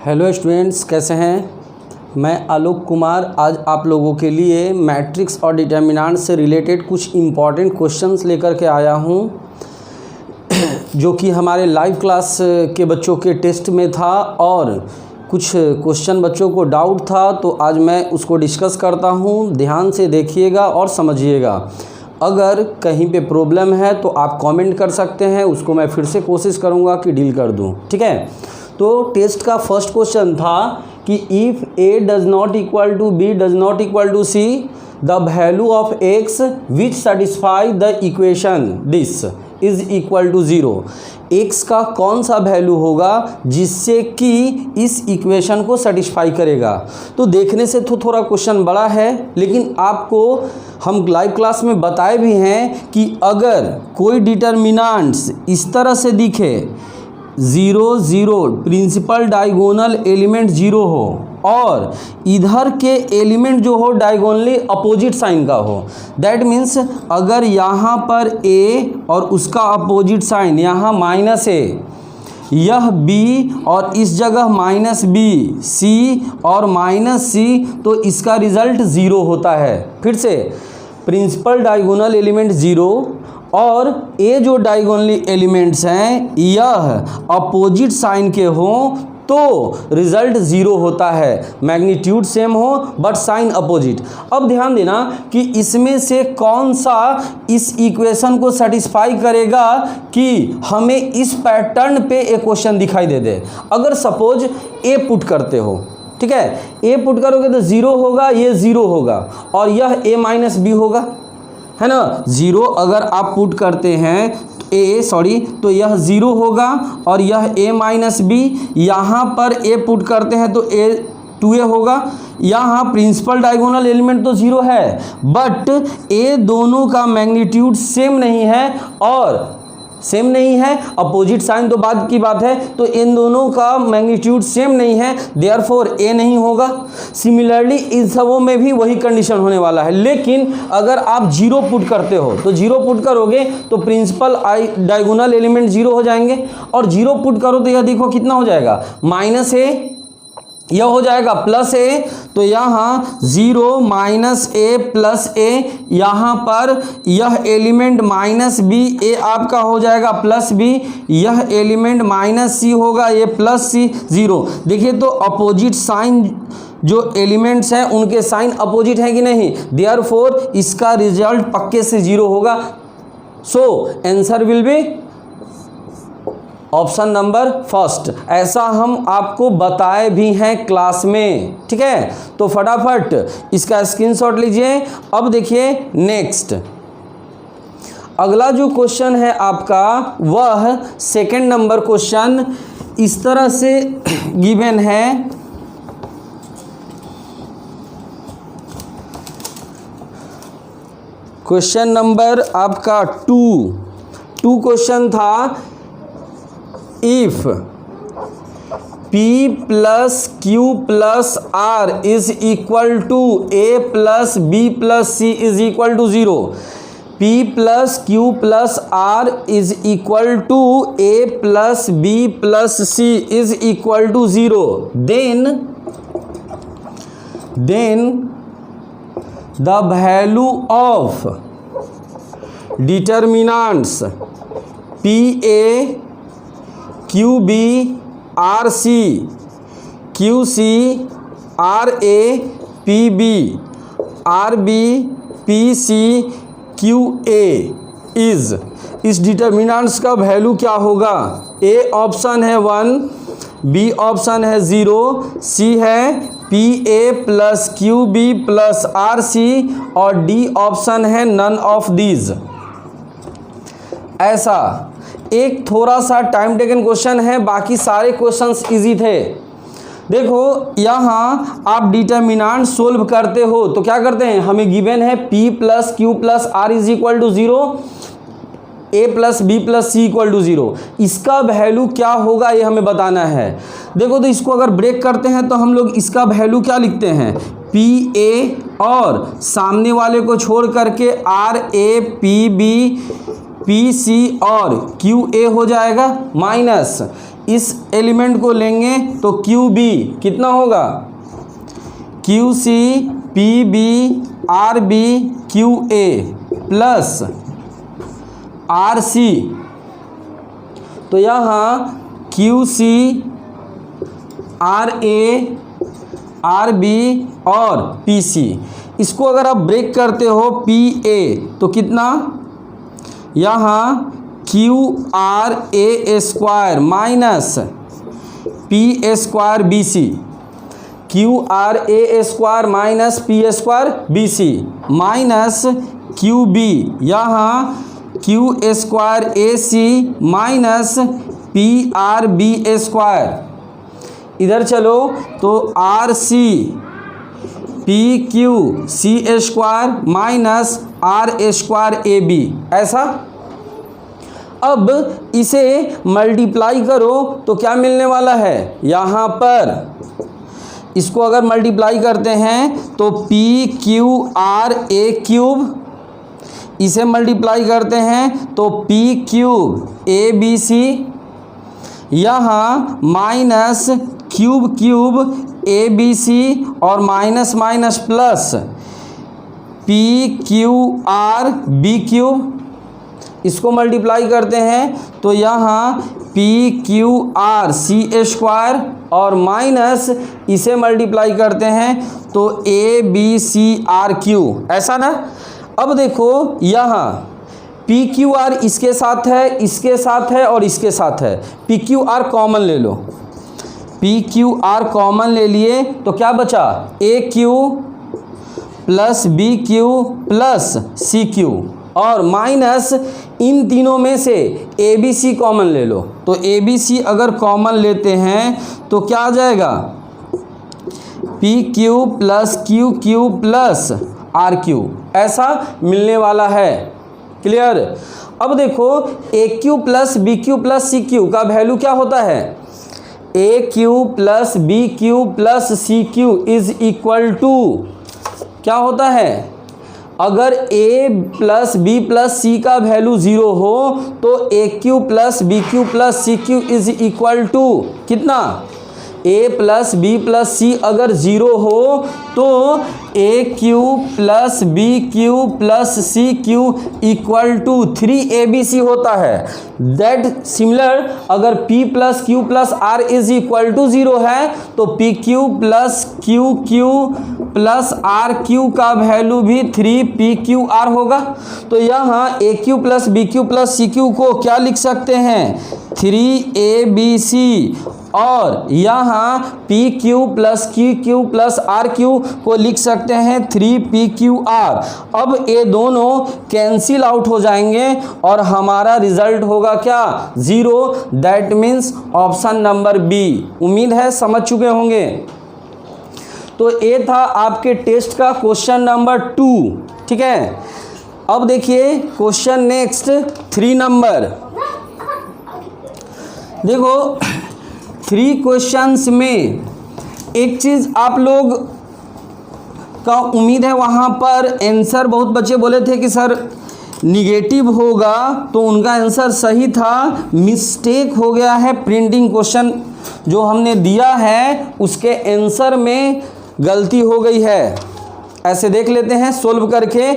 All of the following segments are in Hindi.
हेलो स्टूडेंट्स, कैसे हैं। मैं आलोक कुमार आज आप लोगों के लिए मैट्रिक्स और डिटर्मिनेंट से रिलेटेड कुछ इम्पॉर्टेंट क्वेश्चंस लेकर के आया हूं, जो कि हमारे लाइव क्लास के बच्चों के टेस्ट में था और कुछ क्वेश्चन बच्चों को डाउट था, तो आज मैं उसको डिस्कस करता हूं। ध्यान से देखिएगा और समझिएगा। अगर कहीं पे प्रॉब्लम है तो आप कमेंट कर सकते हैं, उसको मैं फिर से कोशिश करूंगा कि डील कर दूं। ठीक है। तो टेस्ट का फर्स्ट क्वेश्चन था कि if a does not equal to b does not equal to c the value of x which satisfy the equation this is equal to 0। x का कौन सा वैल्यू होगा जिससे कि इस इक्वेशन को सेटिस्फाई करेगा। तो देखने से तो थोड़ा क्वेश्चन बड़ा है, लेकिन आपको हम लाइव क्लास में बताए भी हैं कि अगर कोई डिटर्मिनेंट्स इस तरह से दिखे 0 0 प्रिंसिपल डायगोनल एलिमेंट 0 हो और इधर के एलिमेंट जो हो डायगोनली अपोजिट साइन का हो, दैट मीन्स अगर यहाँ पर a और उसका अपोजिट साइन यहाँ माइनस a, यह b और इस जगह माइनस b, c और माइनस c, तो इसका रिजल्ट 0 होता है। फिर से प्रिंसिपल डायगोनल एलिमेंट 0 और ये जो डायगोनली एलिमेंट्स हैं यह अपोजिट साइन के हों तो रिजल्ट 0 होता है। मैग्नीट्यूड सेम हो बट साइन अपोजिट। अब ध्यान देना कि इसमें से कौन सा इस इक्वेशन को सेटिस्फाई करेगा कि हमें इस पैटर्न पे एक क्वेश्चन दिखाई दे। अगर सपोज ए पुट करते हो, ठीक है, ए पुट करोगे तो 0 होगा, ये 0 होगा और यह a माइनस बी होगा, है ना। 0 अगर आप पुट करते हैं तो यह 0 होगा और यह a माइनस बी। यहाँ पर a पुट करते हैं तो a 2a होगा। यहाँ प्रिंसिपल डायगोनल एलिमेंट तो 0 है बट a दोनों का मैग्नीट्यूड सेम नहीं है और सेम नहीं है, अपोजिट साइन तो बाद की बात है, तो इन दोनों का मैग्नीट्यूड सेम नहीं है, देयरफॉर a नहीं होगा। सिमिलरली इन सबों में भी वही कंडीशन होने वाला है। लेकिन अगर आप 0 पुट करते हो तो 0 पुट करोगे तो प्रिंसिपल डायगोनल एलिमेंट 0 हो जाएंगे और 0 पुट करो तो यह देखो कितना हो जाएगा, माइनस a, यह हो जाएगा प्लस a, तो यहाँ 0 माइनस a प्लस a, यहाँ पर यह एलिमेंट माइनस b, a आपका हो जाएगा प्लस b, यह एलिमेंट माइनस c होगा, ये प्लस c, 0। देखिए तो अपोजिट साइन जो एलिमेंट्स हैं उनके साइन अपोजिट है कि नहीं, देयरफॉर इसका रिजल्ट पक्के से 0 होगा। So answer will be option number first. ऐसा हम आपको बताए भी हैं क्लास में, ठीक है। तो फटाफट इसका स्क्रीनशॉट लीजिए। अब देखिए नेक्स्ट, अगला जो क्वेश्चन है आपका वह सेकंड नंबर क्वेश्चन इस तरह से गिवन है। क्वेश्चन नंबर आपका 2 क्वेश्चन था, if p plus q plus r is equal to a plus b plus c is equal to 0, p plus q plus r is equal to a plus b plus c is equal to 0, then the value of determinants pa QB RC QC RA PB RB PC QA इस डिटर्मिनेंट्स का वैल्यू क्या होगा। ए ऑप्शन है 1, बी ऑप्शन है 0, सी है PA plus QB plus RC और डी ऑप्शन है नन ऑफ दीज। ऐसा एक थोड़ा सा टाइम टेकन क्वेश्चन है, बाकी सारे क्वेश्चंस इजी थे। देखो यहाँ आप डिटर्मिनेंट सोल्व करते हो तो क्या करते हैं, हमें गिवन है p plus q plus r is equal to 0, a plus b plus c equal to 0। इसका वैल्यू क्या होगा ये हमें बताना है। देखो तो इसको अगर ब्रेक करते हैं तो हम लोग इसका वैल्यू क्या लिखते हैं, pa और सामने वाले को छोड़ करके RA PB PC और QA हो जाएगा, माइनस इस एलिमेंट को लेंगे तो क्यू बी कितना होगा, Q C P B R B Q A plus R C. तो यहाँ Q C R A R B और पी सी, इसको अगर आप ब्रेक करते हो पी ए तो कितना, यहाँ Q R A square minus P square B C, Q R A square minus P square B C minus Q B, यहाँ Q square A C minus P R B square. इधर चलो तो R C P Q C square minus R square A B, ऐसा। अब इसे मल्टीप्लाई करो तो क्या मिलने वाला है, यहाँ पर इसको अगर मल्टीप्लाई करते हैं तो P Q R A cube, इसे मल्टीप्लाई करते हैं तो P cube A B C, यहाँ minus cube cube A B C और minus minus plus P Q R B cube, इसको मल्टीप्लाई करते हैं तो यहाँ P Q R C square और माइनस इसे मल्टीप्लाई करते हैं तो A B C R Q, ऐसा ना। अब देखो यहाँ पी क्यू आर इसके साथ है, इसके साथ है और इसके साथ है, पी क्यू आर कॉमन ले लो, पी क्यू आर कॉमन ले लिए तो क्या बचा, A Q plus B Q plus C Q और माइनस इन तीनों में से ए बी सी कॉमन ले लो। तो ए बी सी अगर कॉमन लेते हैं तो क्या आ जाएगा, P Q plus Q Q plus R Q, ऐसा मिलने वाला है। क्लियर। अब देखो A Q plus B Q plus C Q का वैल्यू क्या होता है, A Q plus B Q plus C Q is equal to क्या होता है, अगर a plus B plus C का वैल्यू 0 हो तो A Q plus B Q plus C Q is equal to कितना, a plus B plus C अगर 0 हो तो A Q plus B Q plus C Q equal to 3abc होता है। दैट सिमिलर अगर p plus Q plus R is equal to 0 है तो P Q plus Q Q plus R Q का वैल्यू भी 3pqr होगा। तो यहाँ A Q plus B Q plus C Q को क्या लिख सकते हैं, 3abc और यहाँ P Q plus Q Q plus R Q को लिख सकते हैं 3pqr। अब ये दोनों कैंसिल आउट हो जाएंगे और हमारा रिजल्ट होगा क्या, 0। That means option number B. उम्मीद है समझ चुके होंगे। तो ये था आपके टेस्ट का क्वेश्चन नंबर 2, ठीक है। अब देखिए क्वेश्चन नेक्स्ट 3 नंबर। देखो 3 क्वेश्चंस में एक चीज़ आप लोग का उम्मीद है वहाँ पर आंसर बहुत बच्चे बोले थे कि सर निगेटिव होगा, तो उनका आंसर सही था। मिस्टेक हो गया है, प्रिंटिंग क्वेश्चन जो हमने दिया है उसके आंसर में गलती हो गई है। ऐसे देख लेते हैं सोल्व करके,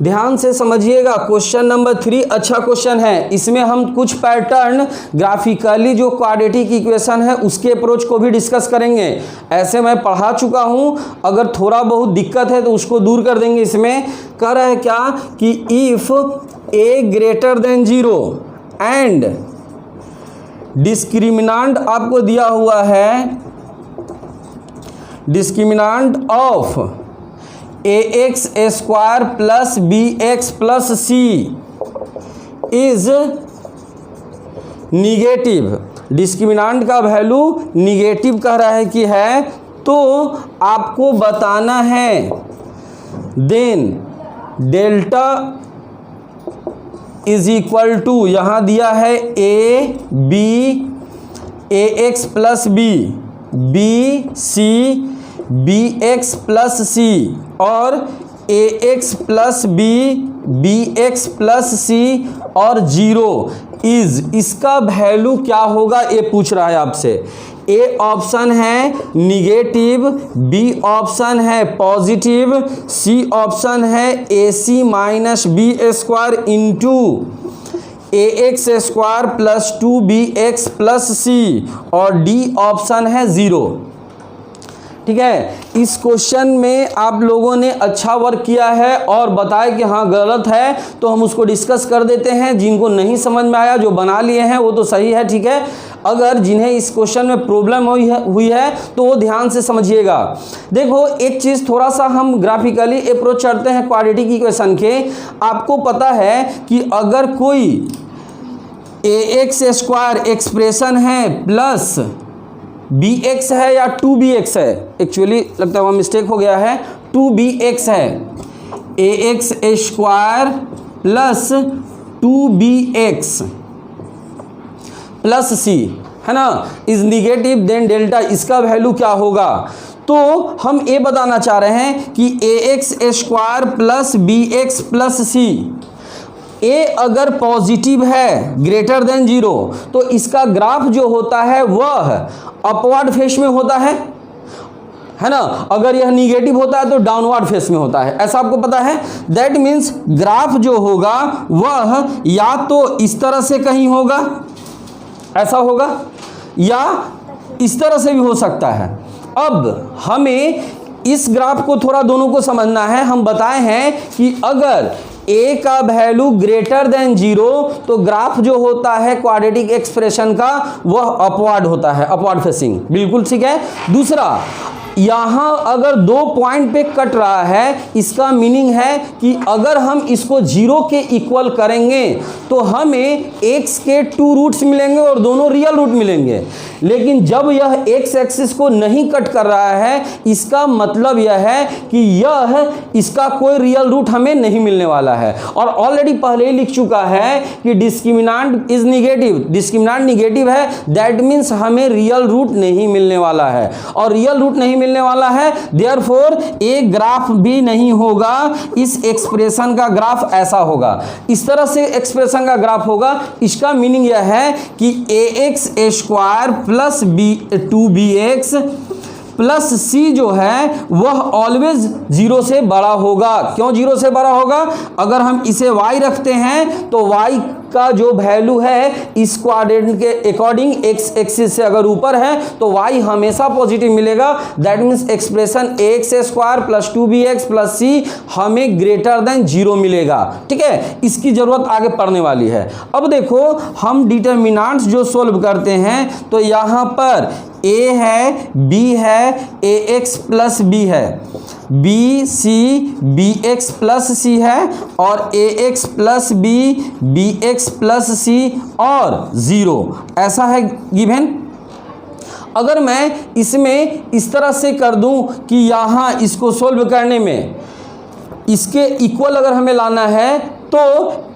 ध्यान से समझिएगा। क्वेश्चन नंबर 3 अच्छा क्वेश्चन है। इसमें हम कुछ पैटर्न ग्राफिकली जो क्वाड्रेटिक इक्वेशन है उसके अप्रोच को भी डिस्कस करेंगे। ऐसे मैं पढ़ा चुका हूँ, अगर थोड़ा बहुत दिक्कत है तो उसको दूर कर देंगे। इसमें कह रहा है क्या कि if a greater than 0 and discriminant आपको दिया हुआ है, discriminant of ax square plus bx plus c is negative. Discriminant का वैल्यू निगेटिव कह रहा है कि है, तो आपको बताना है then delta is equal to, यहाँ दिया है a b ax plus b b c bx plus c और A X plus B, B X plus C और 0 इज, इसका वैल्यू क्या होगा ये पूछ रहा है आपसे। ए ऑप्शन है निगेटिव, बी ऑप्शन है पॉजिटिव, सी ऑप्शन है A C minus B square into A X square plus 2bx plus C और डी ऑप्शन है 0। ठीक है, इस क्वेश्चन में आप लोगों ने अच्छा वर्क किया है और बताया कि हाँ गलत है, तो हम उसको डिस्कस कर देते हैं। जिनको नहीं समझ में आया, जो बना लिए हैं वो तो सही है, ठीक है। अगर जिन्हें इस क्वेश्चन में प्रॉब्लम हुई है तो वो ध्यान से समझिएगा। देखो एक चीज़ थोड़ा सा हम ग्राफिकली अप्रोच करते हैं क्वाड्रेटिक इक्वेशन के। आपको पता है कि अगर कोई ए एक्स स्क्वायर एक्सप्रेशन है प्लस बी एक्स है या 2bx है, एक्चुअली लगता है वहाँ मिस्टेक हो गया है, 2bx है, A X square plus 2bx plus C है ना, इज निगेटिव, देन डेल्टा, इसका वैल्यू क्या होगा। तो हम ये बताना चाह रहे हैं कि A X square plus B X plus C, A अगर पॉजिटिव है ग्रेटर देन 0 तो इसका ग्राफ जो होता है वह अपवर्ड फेस में होता है ना। अगर यह निगेटिव होता है तो डाउनवर्ड फेस में होता है, ऐसा आपको पता है। दैट मीन्स ग्राफ जो होगा वह या तो इस तरह से कहीं होगा, ऐसा होगा, या इस तरह से भी हो सकता है। अब हमें इस ग्राफ को थोड़ा दोनों को समझना है। हम बताए हैं कि अगर a का वैल्यू ग्रेटर देन 0 तो ग्राफ जो होता है क्वाड्रेटिक एक्सप्रेशन का वह अपवर्ड होता है, अपवर्ड फेसिंग, बिल्कुल ठीक है। दूसरा, यहाँ अगर 2 पॉइंट पे कट रहा है, इसका मीनिंग है कि अगर हम इसको 0 के इक्वल करेंगे तो हमें x के 2 रूट्स मिलेंगे और दोनों रियल रूट मिलेंगे। लेकिन जब यह x एक्सिस को नहीं कट कर रहा है, इसका मतलब यह है कि यह इसका कोई रियल रूट हमें नहीं मिलने वाला है। और ऑलरेडी पहले ही लिख चुका है कि discriminant is negative, discriminant negative है, दैट मीन्स हमें रियल रूट नहीं मिलने वाला है। और रियल रूट नहीं मिलने वाला है, देयरफॉर एक ग्राफ भी नहीं होगा। इस एक्सप्रेशन का ग्राफ ऐसा होगा, इस तरह से एक्सप्रेशन का ग्राफ होगा। इसका मीनिंग यह है कि A X square plus 2bx plus C जो है वह ऑलवेज 0 से बड़ा होगा। क्यों 0 से बड़ा होगा? अगर हम इसे y रखते हैं तो y का जो वैल्यू है इस क्वाड्रेंट के अकॉर्डिंग एक्स एक्सिस से अगर ऊपर है तो y हमेशा पॉजिटिव मिलेगा। That means expression X square plus 2bx plus C हमें ग्रेटर देन 0 मिलेगा। ठीक है, इसकी जरूरत आगे पड़ने वाली है। अब देखो हम डिटर्मिनेंट्स जो सोल्व करते हैं तो यहाँ पर a है, b है, ए एक्स प्लस बी है, B C B X plus C है और A X plus B X plus C और 0, ऐसा है गिवन। अगर मैं इसमें इस तरह से कर दूं कि यहाँ इसको सोल्व करने में इसके इक्वल अगर हमें लाना है तो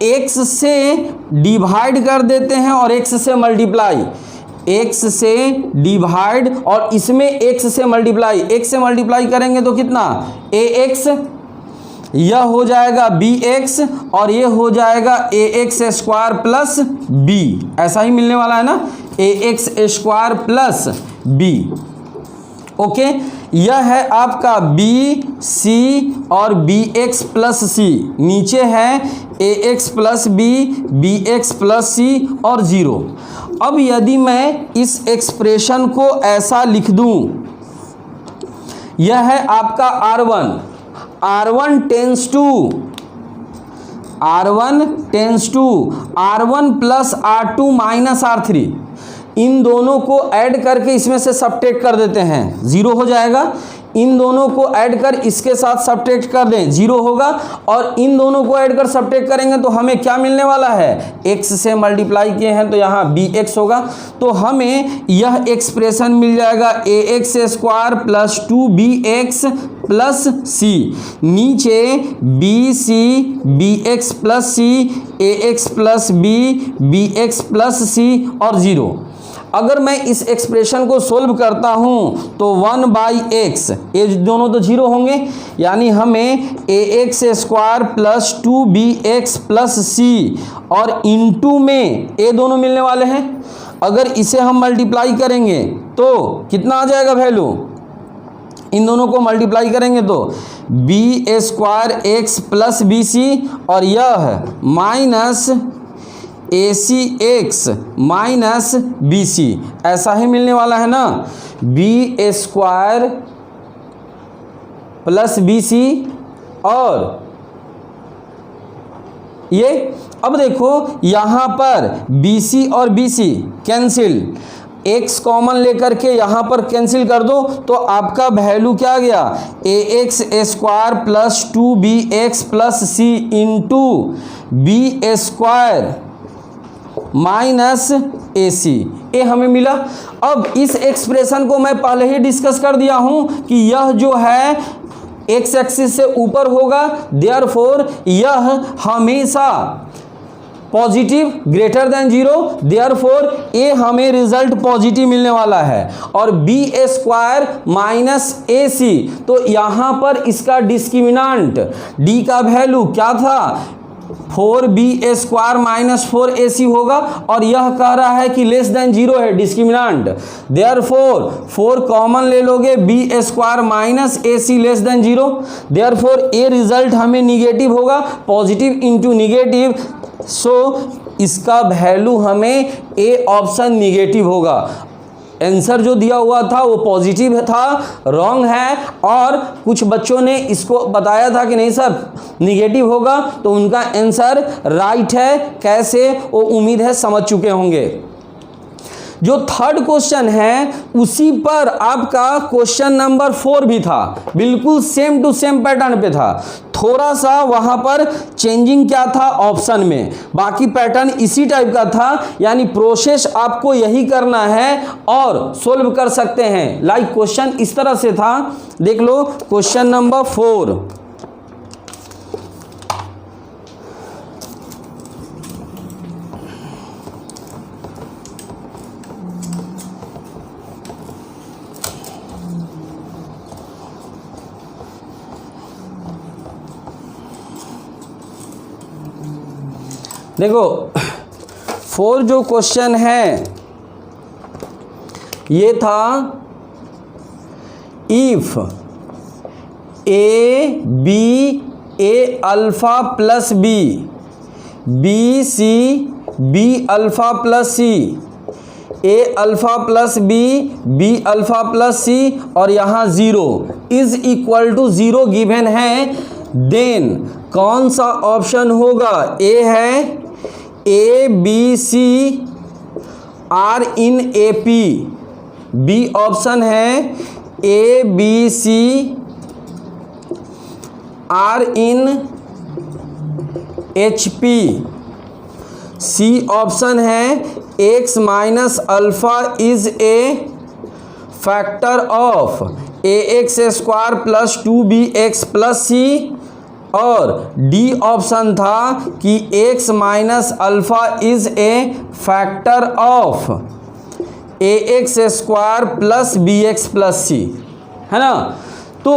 x से डिवाइड कर देते हैं और x से मल्टीप्लाई, x से डिवाइड और इसमें x से मल्टीप्लाई, x से मल्टीप्लाई करेंगे तो कितना ax, यह हो जाएगा bx और ये हो जाएगा ax स्क्वायर प्लस b, ऐसा ही मिलने वाला है ना, ax square plus b। Okay, यह है आपका b c और bx प्लस c, नीचे है ax plus b x plus c और 0। अब यदि मैं इस एक्सप्रेशन को ऐसा लिख दूं, यह है आपका R1 tends to R1 plus R2 minus R3, इन दोनों को ऐड करके इसमें से सब्ट्रैक्ट कर देते हैं, 0 हो जाएगा। इन दोनों को ऐड कर इसके साथ सब्ट्रैक्ट कर दें, 0 होगा। और इन दोनों को ऐड कर सब्ट्रैक्ट करेंगे तो हमें क्या मिलने वाला है, x से मल्टीप्लाई किए हैं तो यहाँ bx होगा। तो हमें यह एक्सप्रेशन मिल जाएगा ax square plus 2bx plus c, नीचे bc bx plus c ax plus b bx plus c और 0। अगर मैं इस एक्सप्रेशन को सोल्व करता हूँ तो 1/x, ये दोनों तो जीरो होंगे, यानी हमें ax² plus 2bx plus c और इनटू में ये दोनों मिलने वाले हैं। अगर इसे हम मल्टीप्लाई करेंगे तो कितना आ जाएगा वैल्यू, इन दोनों को मल्टीप्लाई करेंगे तो b² प्लस bc और यह माइनस acx माइनस bc, ऐसा ही मिलने वाला है ना, b² प्लस bc और ये। अब देखो यहाँ पर BC और BC कैंसिल, x कॉमन लेकर के यहाँ पर कैंसिल कर दो तो आपका वैल्यू क्या आ गया, ax² plus 2bx plus c into b² minus ac, ये हमें मिला। अब इस एक्सप्रेशन को मैं पहले ही डिस्कस कर दिया हूँ कि यह जो है एक्स एक्सिस से ऊपर होगा, देयरफॉर यह हमेशा positive greater than zero, therefore ये हमें रिजल्ट पॉजिटिव मिलने वाला है। और b² माइनस ac, तो यहाँ पर इसका डिस्क्रिमिनेंट d का वैल्यू क्या था, 4b² माइनस 4ac होगा और यह कह रहा है कि लेस देन जीरो है डिस्क्रिमिनेंट, देयरफॉर 4 कॉमन ले लोगे, b² minus ac less than zero, therefore ये रिजल्ट हमें निगेटिव होगा, पॉजिटिव इंटू निगेटिव, सो इसका वैल्यू हमें ए ऑप्शन निगेटिव होगा। आंसर जो दिया हुआ था वो पॉजिटिव था, रॉन्ग है, और कुछ बच्चों ने इसको बताया था कि नहीं सर निगेटिव होगा, तो उनका आंसर राइट है। कैसे, वो उम्मीद है समझ चुके होंगे। जो थर्ड क्वेश्चन है उसी पर आपका क्वेश्चन नंबर 4 भी था, बिल्कुल सेम टू सेम पैटर्न पे था, थोड़ा सा वहां पर चेंजिंग क्या था ऑप्शन में, बाकी पैटर्न इसी टाइप का था। यानी प्रोसेस आपको यही करना है और सोल्व कर सकते हैं। लाइक क्वेश्चन इस तरह से था, देख लो क्वेश्चन नंबर 4। देखो 4 जो क्वेश्चन है ये था, if A B A alpha plus B, B C B alpha plus C, A alpha plus B B alpha plus C और यहाँ 0 इज इक्वल टू 0 गिवन है, देन कौन सा ऑप्शन होगा, ए है A B C are in A P, B option है A B C are in H P, C option है x minus alpha is a factor of ax² plus 2bx plus C, और डी ऑप्शन था कि x minus alpha is a factor of ax² plus bx plus C, है ना। तो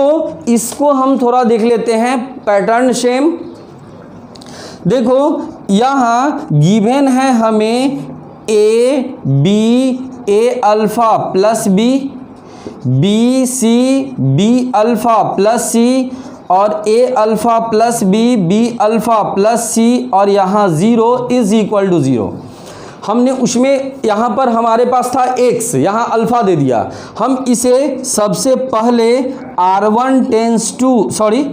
इसको हम थोड़ा देख लेते हैं, पैटर्न सेम। देखो यहाँ गिवन है हमें A B A alpha plus B, B C B alpha plus C और A alpha plus B B alpha plus C और यहाँ 0 इज इक्वल टू 0। हमने उसमें यहाँ पर हमारे पास था x, यहाँ अल्फा दे दिया, हम इसे सबसे पहले r1 टेंस टू, सॉरी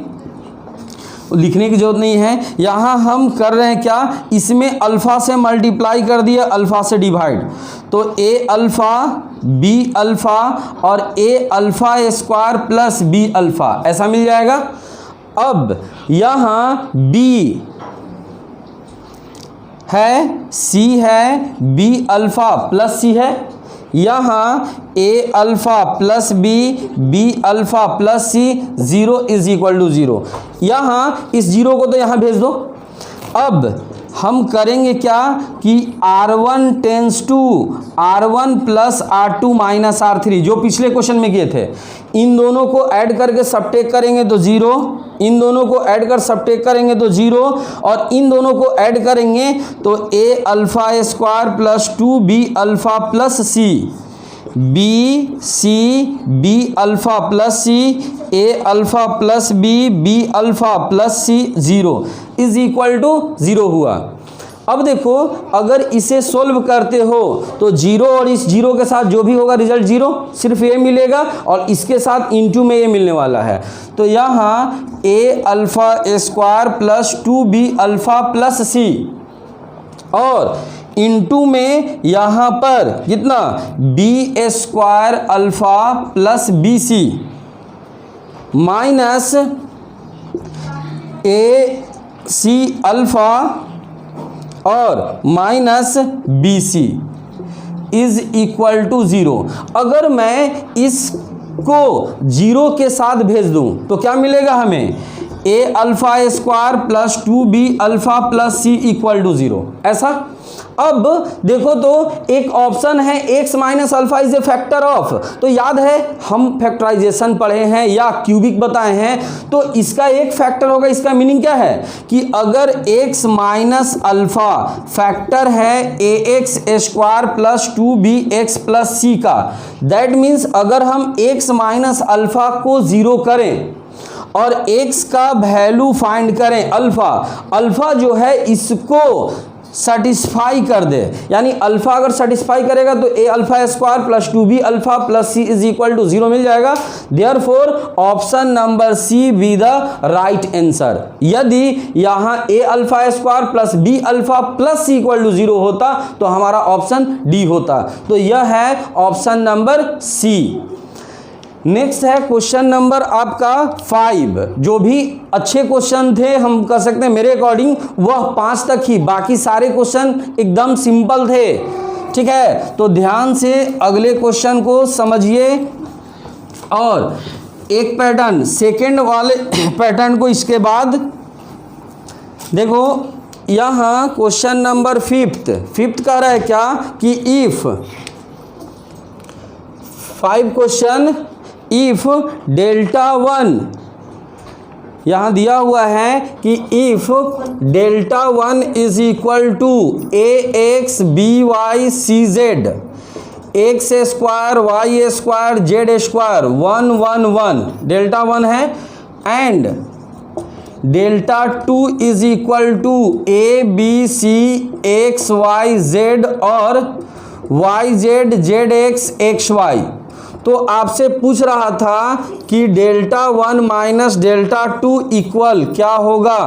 लिखने की जरूरत नहीं है, यहाँ हम कर रहे हैं क्या, इसमें अल्फा से मल्टीप्लाई कर दिया, अल्फा से डिवाइड, तो ए अल्फा बी अल्फा और A alpha square plus B alpha ऐसा मिल जाएगा। अब यहाँ b है, c है, b अल्फा प्लस c है, यहाँ a alpha plus b alpha plus c, 0 is equal to 0। यहाँ इस 0 को तो यहाँ भेज दो। अब हम करेंगे क्या कि R1 tends to R1 plus R2 minus R3 जो पिछले क्वेश्चन में किए थे, इन दोनों को ऐड करके सबट्रैक्ट करेंगे तो 0, इन दोनों को ऐड कर सबट्रैक्ट करेंगे तो 0, और इन दोनों को ऐड करेंगे तो a alpha square plus 2b alpha plus c, b alpha plus c, a alpha plus b alpha plus c 0 is equal to 0 हुआ। अब देखो अगर इसे सोल्व करते हो तो 0 और इस 0 के साथ जो भी होगा रिजल्ट 0, सिर्फ a मिलेगा, और इसके साथ इनटू में a मिलने वाला है। तो यहाँ a alpha square plus 2b alpha plus c, और इनटू में यहाँ पर कितना b square alpha plus B C minus a c alpha और minus B C is equal to 0। अगर मैं इसको 0 के साथ भेज दूं तो क्या मिलेगा हमें, a alpha square plus 2b alpha plus c equal to 0। ऐसा अब देखो तो एक ऑप्शन है x minus alpha is a factor of, तो याद है हम फैक्टराइजेशन पढ़े हैं या क्यूबिक बताए हैं, तो इसका एक फैक्टर होगा। इसका मीनिंग क्या है कि अगर x माइनस अल्फा फैक्टर है ax square plus 2bx plus c का, दैट मीन्स अगर हम x माइनस अल्फा को 0 करें और x का वैल्यू फाइंड करें अल्फा जो है इसको सेटिस्फाई कर दे, यानी अल्फा अगर सेटिस्फाई करेगा तो a alpha square plus 2b alpha plus c is equal to 0 मिल जाएगा। Therefore option number C be the right answer. यदि यहाँ a alpha square plus b alpha plus c equal to 0 होता तो हमारा ऑप्शन डी होता। तो यह है ऑप्शन नंबर सी। नेक्स्ट है क्वेश्चन नंबर आपका 5। जो भी अच्छे क्वेश्चन थे हम कह सकते हैं मेरे अकॉर्डिंग वह 5 तक ही, बाकी सारे क्वेश्चन एकदम सिंपल थे। ठीक है, तो ध्यान से अगले क्वेश्चन को समझिए और एक पैटर्न सेकेंड वाले पैटर्न को इसके बाद देखो। यहाँ क्वेश्चन नंबर 5 कह रहा है क्या कि इफ 5 क्वेश्चन इफ डेल्टा 1, यहाँ दिया हुआ है कि if delta 1 is equal to ax by cz x square y square z square 1 1 1 delta 1 है, and delta 2 is equal to a b c x y z और y z z x x y। तो आपसे पूछ रहा था कि डेल्टा 1 माइनस डेल्टा 2 इक्वल क्या होगा।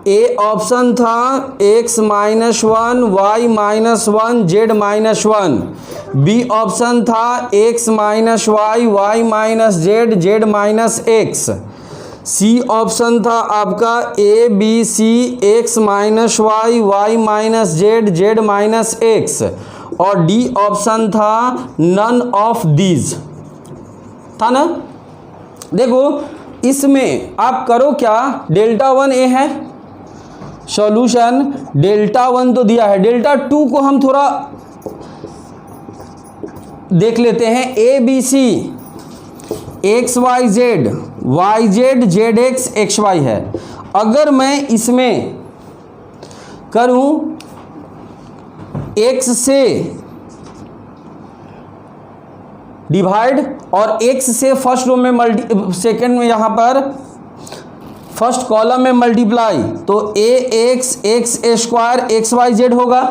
ए ऑप्शन था x minus 1 y minus 1 z minus 1, B option था x minus y y minus z z minus x, C option था आपका a b c x minus y y minus z z minus x, और डी ऑप्शन था नन ऑफ दीज था ना। देखो इसमें आप करो क्या, डेल्टा 1 ए है सॉल्यूशन, डेल्टा 1 तो दिया है, डेल्टा 2 को हम थोड़ा देख लेते हैं। A B C X Y Z Y Z Z X X Y है। अगर मैं इसमें करूं x से डिवाइड और x से फर्स्ट रो में सेकंड में यहाँ पर फर्स्ट कॉलम में मल्टीप्लाई, तो ax x square x Y z होगा।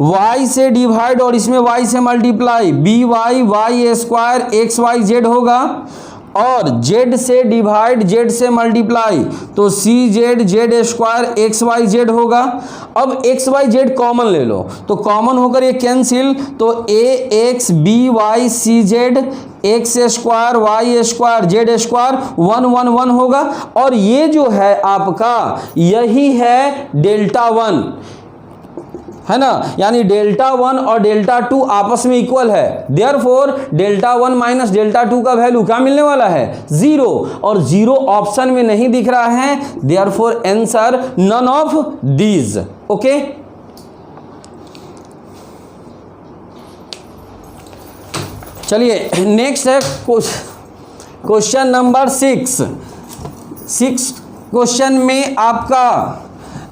y से डिवाइड और इसमें y से multiply by y square x Y z होगा, और z से डिवाइड z से मल्टीप्लाई तो C z z square x Y z होगा। अब एक्स वाई जेड कॉमन ले लो तो कॉमन होकर ये कैंसिल, तो A x B y C z x square y square z square 1 1 1 होगा। और ये जो है आपका यही है डेल्टा 1। है ना, यानी डेल्टा 1 और डेल्टा 2 आपस में इक्वल है, देयरफॉर डेल्टा 1 माइनस डेल्टा 2 का वैल्यू क्या मिलने वाला है, 0, और 0 ऑप्शन में नहीं दिख रहा है, therefore answer none of these. Okay, चलिए नेक्स्ट है क्वेश्चन नंबर 6 क्वेश्चन में आपका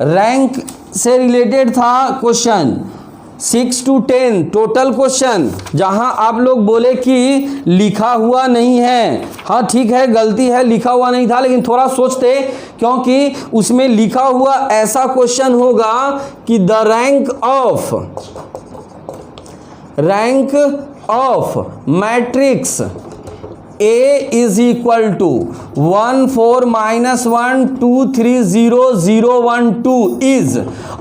रैंक से रिलेटेड था क्वेश्चन 6 to 10 टोटल क्वेश्चन, जहां आप लोग बोले कि लिखा हुआ नहीं है। हाँ ठीक है, गलती है, लिखा हुआ नहीं था, लेकिन थोड़ा सोचते, क्योंकि उसमें लिखा हुआ ऐसा क्वेश्चन होगा कि the rank of matrix A is equal to 1 4 minus 1 2 3 0 0 1 2 is,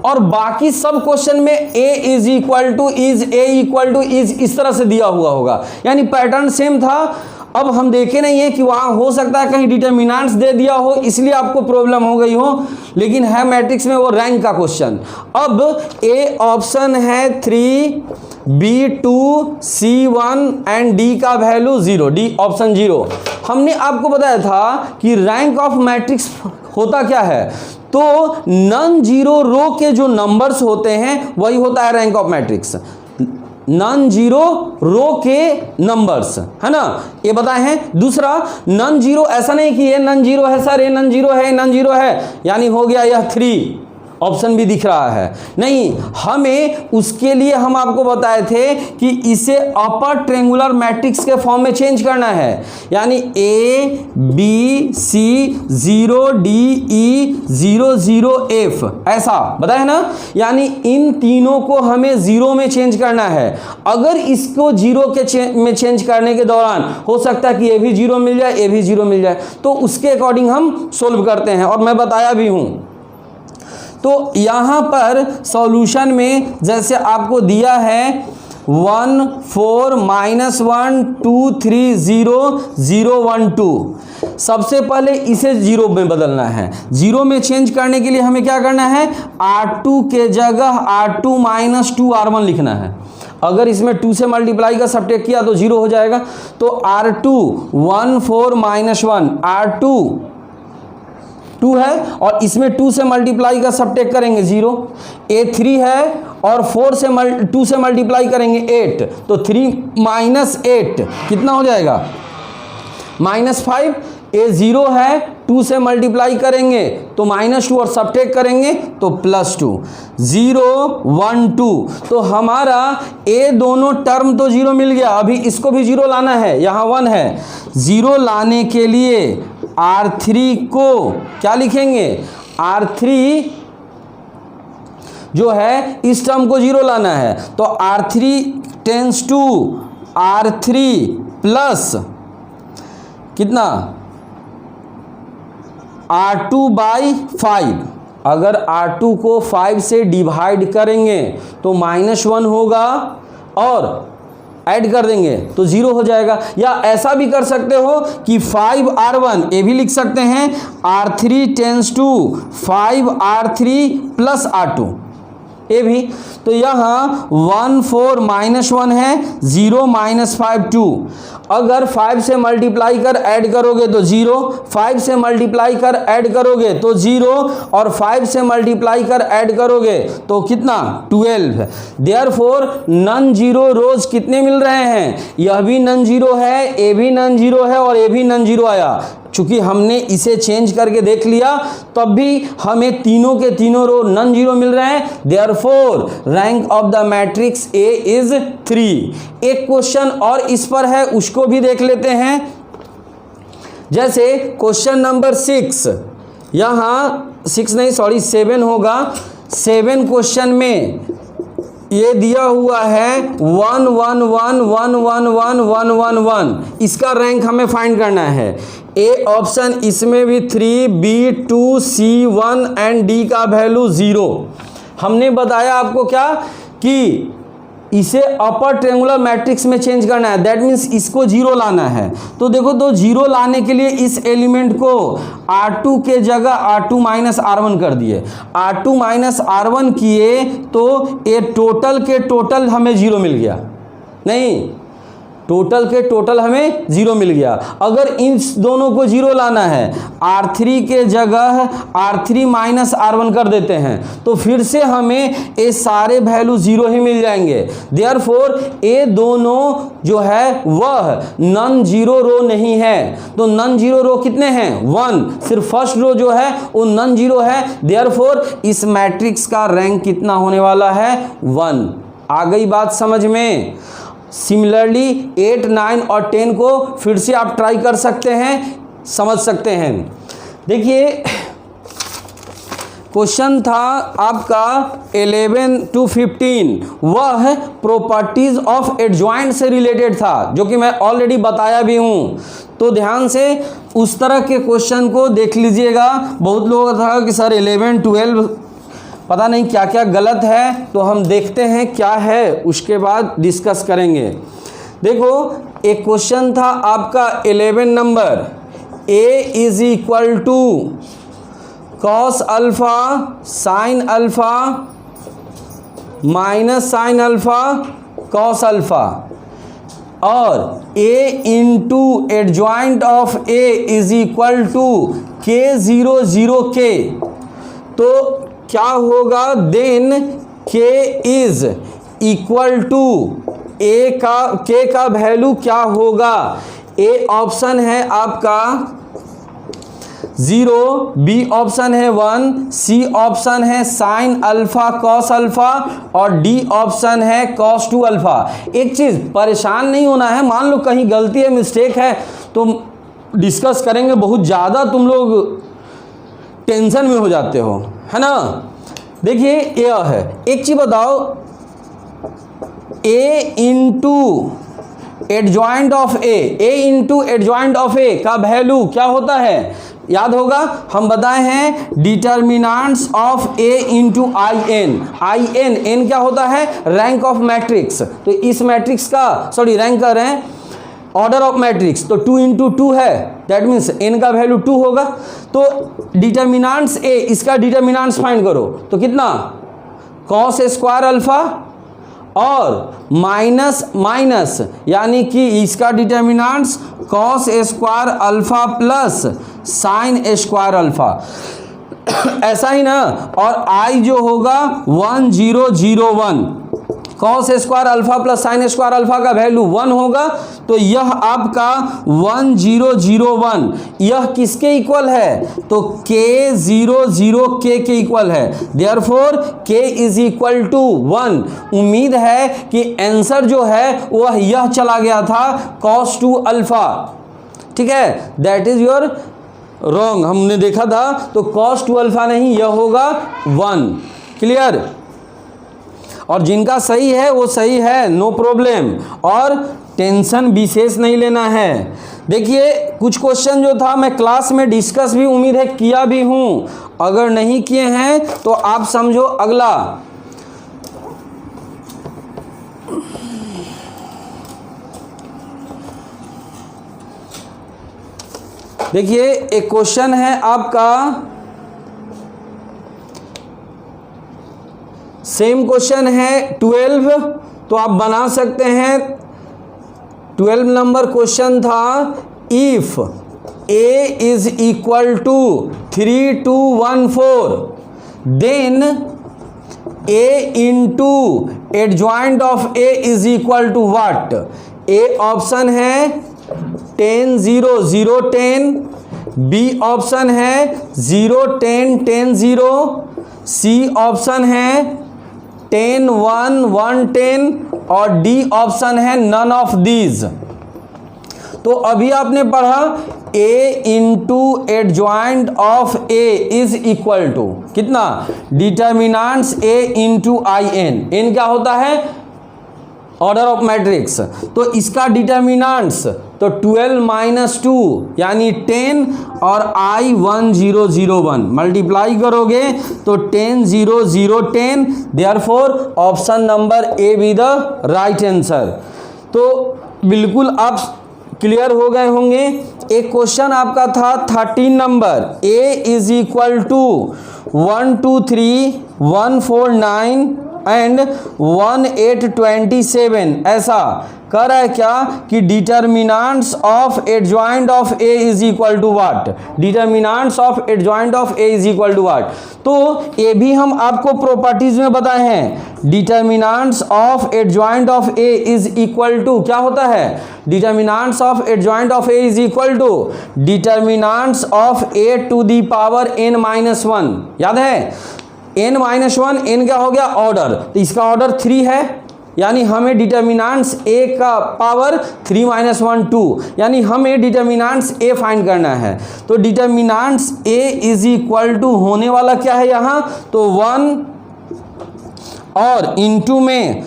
और बाकी सब क्वेश्चन में A is equal to is, A equal to is इस तरह से दिया हुआ होगा, यानी पैटर्न सेम था। अब हम देखे नहीं है कि वहाँ हो सकता है कहीं डिटर्मिनेंट्स दे दिया हो, इसलिए आपको प्रॉब्लम हो गई हो, लेकिन है मैट्रिक्स में वो रैंक का क्वेश्चन। अब ए ऑप्शन है 3, बी 2, सी 1 एंड डी का वैल्यू 0, डी ऑप्शन 0। हमने आपको बताया था कि रैंक ऑफ मैट्रिक्स होता क्या है, तो नॉन जीरो रो के जो नंबर्स होते हैं वही होता है rank of matrix, non zero row के नंबर्स, है ना, ये बताए हैं। दूसरा, नॉन जीरो ऐसा नहीं कि ये नॉन जीरो है सर, ये नॉन जीरो है, नॉन जीरो है, यानी हो गया यह 3, ऑप्शन भी दिख रहा है, नहीं, हमें उसके लिए हम आपको बताए थे कि इसे अपर ट्रायंगुलर मैट्रिक्स के फॉर्म में चेंज करना है, यानी A B C 0 D E 0 0 F, ऐसा बताया है ना, यानी इन तीनों को हमें 0 में चेंज करना है। अगर इसको 0 के में चेंज करने के दौरान हो सकता है कि ये भी 0 मिल जाए, ये भी 0 मिल जाए, तो उसके अकॉर्डिंग हम सोल्व करते हैं, और मैं बताया भी हूं। तो यहाँ पर सॉल्यूशन में जैसे आपको दिया है 1 4 -1 2 3 0 0 1 2, सबसे पहले इसे 0 में बदलना है। 0 में चेंज करने के लिए हमें क्या करना है, R2 के जगह R2 - 2 R1 लिखना है। अगर इसमें 2 से मल्टीप्लाई का सब्ट्रैक्ट किया तो 0 हो जाएगा, तो R2 1 4 -1 R2 2 है, और इसमें 2 से मल्टीप्लाई का सब्ट्रैक्ट करेंगे 0, A3 है, और 2 से मल्टीप्लाई करेंगे 8, तो 3 - 8 कितना हो जाएगा, -5। A0 है, 2 से मल्टीप्लाई करेंगे तो -2 और सब्ट्रैक्ट करेंगे तो +2, 0 1 2, तो हमारा A दोनों टर्म तो 0 मिल गया, अभी इसको भी 0 लाना है, यहाँ 1 है, 0 लाने के लिए R3 को क्या लिखेंगे, R3 जो है इस टर्म को 0 लाना है, तो R3 tense to R3 plus कितना R2/5। अगर R2 को 5 से डिवाइड करेंगे तो -1 होगा, और ऐड कर देंगे तो 0 हो जाएगा। या ऐसा भी कर सकते हो कि 5R1, ये भी लिख सकते हैं, R3 tense to 5R3 plus R2, ये भी। तो यहाँ 1 4 -1 है, 0 -5 2। अगर 5 से मल्टीप्लाई कर ऐड करोगे तो 0, 5 से मल्टीप्लाई कर ऐड करोगे तो 0, और 5 से मल्टीप्लाई कर ऐड करोगे तो कितना 12। देयरफॉर नॉन जीरो रोज कितने मिल रहे हैं, यह भी नॉन जीरो है, ये भी नॉन जीरो है, और ये भी नॉन जीरो आया। चूंकि हमने इसे चेंज करके देख लिया, तब भी हमें तीनों के तीनों रो नॉन जीरो मिल रहे हैं, therefore rank of the matrix A is 3। एक क्वेश्चन और इस पर है, उसको भी देख लेते हैं। जैसे क्वेश्चन नंबर 6, यहाँ 7 होगा। 7 क्वेश्चन में ये दिया हुआ है 1 1 1 1 1 1 1 1 1, इसका रैंक हमें फाइंड करना है। ए ऑप्शन इसमें भी 3, बी 2, सी 1 एंड डी का वैल्यू 0। हमने बताया आपको क्या कि इसे अपर ट्रायंगुलर मैट्रिक्स में चेंज करना है, दैट मीन्स इसको जीरो लाना है। तो देखो, तो जीरो लाने के लिए इस एलिमेंट को R2 के जगह R2 माइनस R1 कर दिए, R2 माइनस R1 किए तो ये टोटल के टोटल हमें जीरो मिल गया, नहीं, टोटल के टोटल हमें जीरो मिल गया। अगर इन दोनों को जीरो लाना है, R3 के जगह R3 माइनस R1 कर देते हैं तो फिर से हमें ये सारे वैल्यू जीरो ही मिल जाएंगे। देयरफॉर ये दोनों जो है वह नॉन जीरो रो नहीं है। तो नॉन जीरो रो कितने हैं? 1, सिर्फ फर्स्ट रो जो है वो नॉन जीरो है। देयरफॉर इस मैट्रिक्स का रैंक कितना होने वाला है? 1। आ गई बात समझ में? सिमिलरली 8, 9 और 10 को फिर से आप ट्राई कर सकते हैं, समझ सकते हैं। देखिए, क्वेश्चन था आपका 11 to 15, वह प्रॉपर्टीज ऑफ एडजॉइंट से रिलेटेड था, जो कि मैं ऑलरेडी बताया भी हूं। तो ध्यान से उस तरह के क्वेश्चन को देख लीजिएगा। बहुत लोगों का था कि सर 11, 12 पता नहीं क्या क्या गलत है, तो हम देखते हैं क्या है, उसके बाद डिस्कस करेंगे। देखो, एक क्वेश्चन था आपका 11 नंबर, A is equal to cos alpha sine alpha minus sine alpha cos alpha, और A into adjoint of A is equal to K0 0 K। तो क्या होगा? Then K is equal to K का वैल्यू क्या होगा? A ऑप्शन है आपका 0, B ऑप्शन है 1, C ऑप्शन है साइन अल्फा कॉस अल्फा और D ऑप्शन है कॉस 2 अल्फा। एक चीज़, परेशान नहीं होना है, मान लो कहीं गलती है, मिस्टेक है तो डिस्कस करेंगे। बहुत ज़्यादा तुम लोग टेंशन में हो जाते हो, है ना। देखिए, यह है, एक चीज बताओ, A into adjoint of A into adjoint of A का वैल्यू क्या होता है? याद होगा, हम बताए हैं determinants of A into IN क्या होता है? Rank of matrix. तो इस मैट्रिक्स का रैंक कर रहे हैं, ऑर्डर ऑफ मैट्रिक्स, तो 2 इंटू 2 है, दैट मीन्स n का वैल्यू 2 होगा। तो डिटर्मिनेंट्स A, इसका डिटर्मिनेंट्स फाइंड करो, तो कितना? कॉस स्क्वायर अल्फा और माइनस यानी कि इसका determinants cos square alpha plus sine square alpha, ऐसा ही ना। और I जो होगा 1 0 0 1, cos square alpha plus sine square alpha का वैल्यू 1 होगा। तो यह आपका 1 0 0 1 यह किसके इक्वल है? तो K0 0 K के इक्वल है। Therefore K is equal to 1। उम्मीद है कि आंसर जो है वह यह चला गया था, कॉस 2 अल्फा। ठीक है, दैट इज योर रॉन्ग, हमने देखा था। तो कॉस 2 अल्फा नहीं, यह होगा 1। क्लियर? और जिनका सही है वो सही है, नो प्रॉब्लम, और टेंशन विशेष नहीं लेना है। देखिए, कुछ क्वेश्चन जो था मैं क्लास में डिस्कस भी उम्मीद है किया भी हूँ, अगर नहीं किए हैं तो आप समझो अगला। देखिए, एक क्वेश्चन है आपका, सेम क्वेश्चन है 12, तो आप बना सकते हैं। 12 नंबर क्वेश्चन था, if A is equal to 3 2 1 4 then A into adjoint of A is equal to what? A option है 10 0 0 10, B ऑप्शन है 0 10 10 0, C ऑप्शन है 10 1 1 10 और D ऑप्शन है नन ऑफ दीज। तो अभी आपने पढ़ा A into adjoint of A is equal to कितना? Determinants A into IN। N क्या होता है? ऑर्डर ऑफ मैट्रिक्स, तो इसका डिटर्मिनेंट्स तो 12 माइनस 2 यानी 10 और I1001 मल्टीप्लाई करोगे तो 10 0 0 10, therefore option number A B the right answer. तो बिल्कुल आप क्लियर हो गए होंगे। एक क्वेश्चन आपका था 13 number, a is equal to 1 2 3 1 4 9 and 1 8 27, ऐसा कर रहा है क्या कि determinants of adjoint of A is equal to what, determinants of adjoint of A is equal to what. तो ये भी हम आपको प्रॉपर्टीज में बताए हैं, determinants of adjoint of A is equal to क्या होता है, determinants of adjoint of A is equal to determinants of A to the power n minus 1, याद है n माइनस 1, n क्या हो गया ऑर्डर, तो इसका ऑर्डर 3 है, यानी हमें डिटर्मिनेंट्स a का पावर 3 माइनस 1 2, यानी हमें डिटर्मिनेंट्स a फाइंड करना है। तो determinants a is equal to होने वाला क्या है यहाँ, तो 1 और इनटू में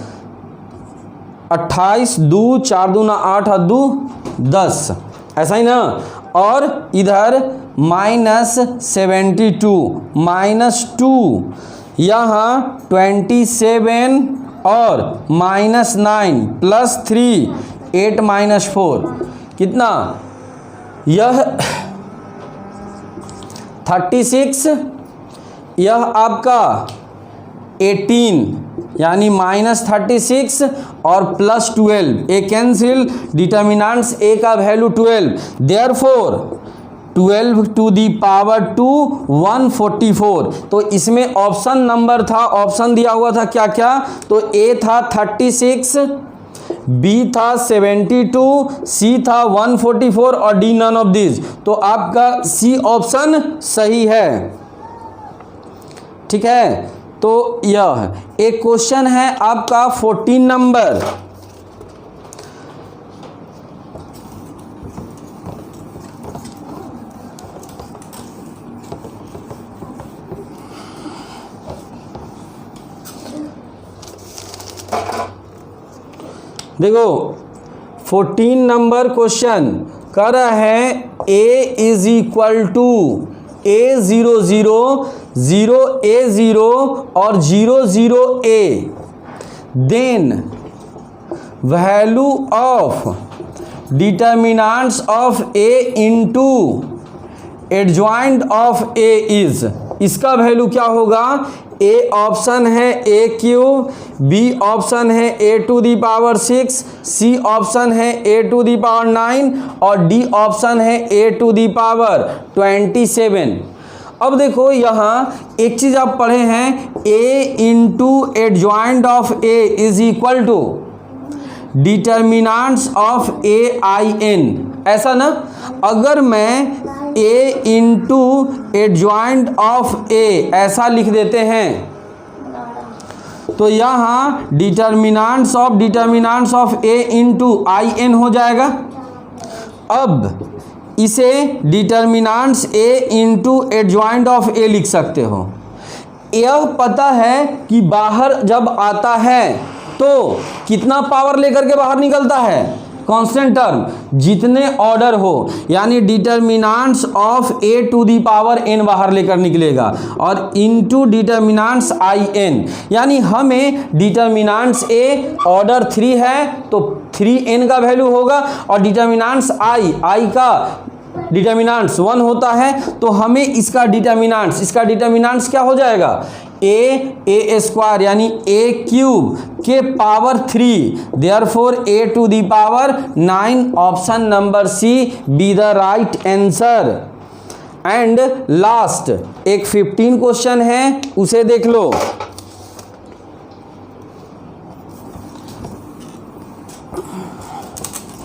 28 2 4 दूना 8 और 2 10, ऐसा ही ना, और इधर -72 -2 यहाँ 27 और -9 +3 8 -4 कितना, यह 36, यह आपका 18 यानी -36 और +12, ए कैंसिल, डिटर्मिनेंट्स ए का value 12, therefore 12 to the power 2 144। तो इसमें ऑप्शन नंबर था, ऑप्शन दिया हुआ था क्या क्या, तो ए था 36, बी था 72, सी था 144 और डी नन ऑफ दिस, तो आपका सी ऑप्शन सही है। ठीक है, तो यह एक क्वेश्चन है आपका 14 नंबर, देखो 14 नंबर क्वेश्चन कर रहा है a is equal to A0 0 0 A0 और 0 0 A, then value of determinants of a into adjoint of a is, इसका वैल्यू क्या होगा, ए ऑप्शन है a क्यूब, बी ऑप्शन है a to the power 6, C option है a टू दी पावर 9 और डी ऑप्शन है a टू दी पावर 27। अब देखो यहाँ एक चीज आप पढ़े हैं, a into adjoint of a is equal to determinants of A I N, ऐसा ना। अगर मैं a into adjoint of a ऐसा लिख देते हैं तो यहाँ determinants of a into I N हो जाएगा। अब इसे determinants a into adjoint of a लिख सकते हो। यह पता है कि बाहर जब आता है तो कितना पावर लेकर के बाहर निकलता है, कांस्टेंट टर्म, जितने ऑर्डर हो, यानी determinants of a to the power n बाहर लेकर निकलेगा और इनटू डिटर्मिनेंट्स आई n, यानी हमें डिटर्मिनेंट्स a ऑर्डर 3 है तो 3n का वैल्यू होगा और डिटर्मिनेंट्स i का डिटर्मिनेंट्स 1 होता है, तो हमें इसका डिटर्मिनेंट्स क्या हो जाएगा, a स्क्वायर यानी a क्यूब के power 3, therefore a to the power 9, option number C be the right answer. And last एक 15 क्वेश्चन है, उसे देख लो।